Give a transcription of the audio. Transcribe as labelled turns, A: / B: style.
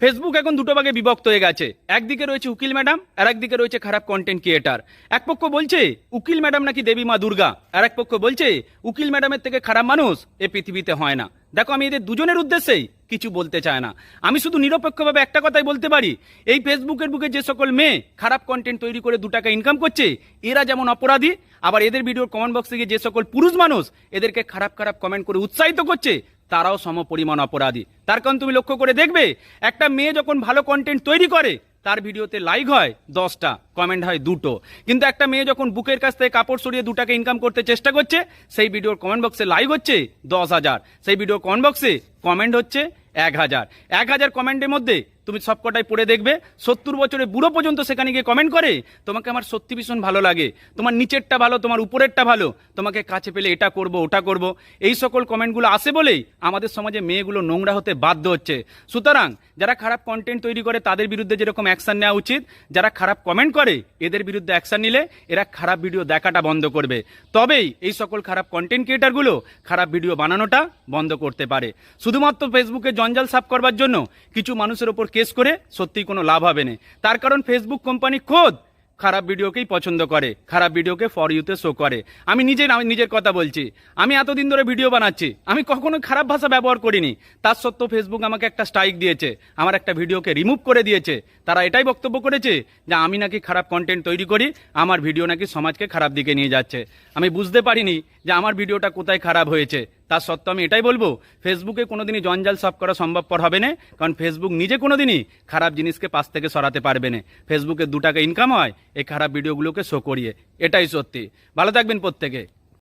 A: Facebook এখন দুটো ভাগে বিভক্ত হয়ে গেছে। একদিকে রয়েছে উকিল ম্যাডাম, আর একদিকে রয়েছে খারাপ কন্টেন্ট ক্রিয়েটার। এক পক্ষ বলছে উকিল ম্যাডাম নাকি দেবী মা দুর্গা, আর এক পক্ষ বলছে উকিল ম্যাডামের থেকে খারাপ মানুষ এ পৃথিবীতে হয় না। দেখো, আমি এদের দুজনের উদ্দেশ্যেই কিছু বলতে চায় না, আমি শুধু নিরপেক্ষভাবে একটা কথাই বলতে পারি, এই ফেসবুকের বুকে যে সকল মেয়ে খারাপ কন্টেন্ট তৈরি করে 2 টাকা ইনকাম করছে, এরা যেমন অপরাধী, আবার এদের ভিডিওর কমেন্ট বক্সে গিয়ে যে সকল পুরুষ মানুষ এদেরকে খারাপ খারাপ কমেন্ট করে উৎসাহিত করছে, তারাও সমপরিমাণ অপরাধী। তার কারণ তুমি লক্ষ্য করে দেখবে, একটা মেয়ে যখন ভালো কন্টেন্ট তৈরি করে তার ভিডিওতে লাইক হয় 10টা, কমেন্ট হয় 2টো। কিন্তু একটা মেয়ে যখন বুকের কাছ থেকে কাপড় সরিয়ে 2 টাকা ইনকাম করতে চেষ্টা করছে, সেই ভিডিওর কমেন্ট বক্সে লাইক হচ্ছে 10,000, সেই ভিডিওর কমেন্ট বক্সে কমেন্ট হচ্ছে 1,000। 1,000 কমেন্টের মধ্যে তুমি সবকটাই পড়ে দেখবে 70 বছরের বুড়ো পর্যন্ত সেখানে গিয়ে কমেন্ট করে, তোমাকে আমার সত্যি ভীষণ ভালো লাগে, তোমার নিচেরটা ভালো, তোমার উপরেরটা ভালো, তোমাকে কাছে পেলে এটা করব ওটা করব। এই সকল কমেন্টগুলো আসে বলেই আমাদের সমাজে মেয়েগুলো নোংরা হতে বাধ্য হচ্ছে। সুতরাং যারা খারাপ কন্টেন্ট তৈরি করে তাদের বিরুদ্ধে যেরকম অ্যাকশন নেওয়া উচিত, যারা খারাপ কমেন্ট করে এদের বিরুদ্ধে অ্যাকশন নিলে এরা খারাপ ভিডিও দেখাটা বন্ধ করবে। তবেই এই সকল খারাপ কন্টেন্ট ক্রিয়েটারগুলো খারাপ ভিডিও বানানোটা বন্ধ করতে পারে। শুধুমাত্র ফেসবুকে জঞ্জাল সাফ করবার জন্য কিছু মানুষের ওপর কেস করে সত্যিই কোনো লাভ হবে না। তার কারণ ফেসবুক কোম্পানি খোদ খারাপ ভিডিওকেই পছন্দ করে, খারাপ ভিডিওকে ফর ইউতে শো করে। আমি নিজের কথা বলছি, আমি এতদিন ধরে ভিডিও বানাচ্ছি, আমি কখনো খারাপ ভাষা ব্যবহার করিনি। তার সত্ত্বেও ফেসবুক আমাকে একটা স্ট্রাইক দিয়েছে, আমার একটা ভিডিওকে রিমুভ করে দিয়েছে। তারা এটাই বক্তব্য করেছে যে আমি নাকি খারাপ কন্টেন্ট তৈরি করি, আমার ভিডিও নাকি সমাজকে খারাপ দিকে নিয়ে যাচ্ছে। আমি বুঝতে পারিনি যে আমার ভিডিওটা কোথায় খারাপ হয়েছে। তার সত্ত্বেও আমি এটাই বলবো, ফেসবুকে কোনোদিনই জঞ্জাল সাফ করা সম্ভবপর হবে না, কারণ ফেসবুক নিজে কোনোদিনই খারাপ জিনিসকে পাশ থেকে সরাতে পারবে না। ফেসবুকে 2 টাকা ইনকাম হয় এই খারাপ ভিডিওগুলোকে শো করিয়ে, এটাই সত্যি। ভালো থাকবেন প্রত্যেকে।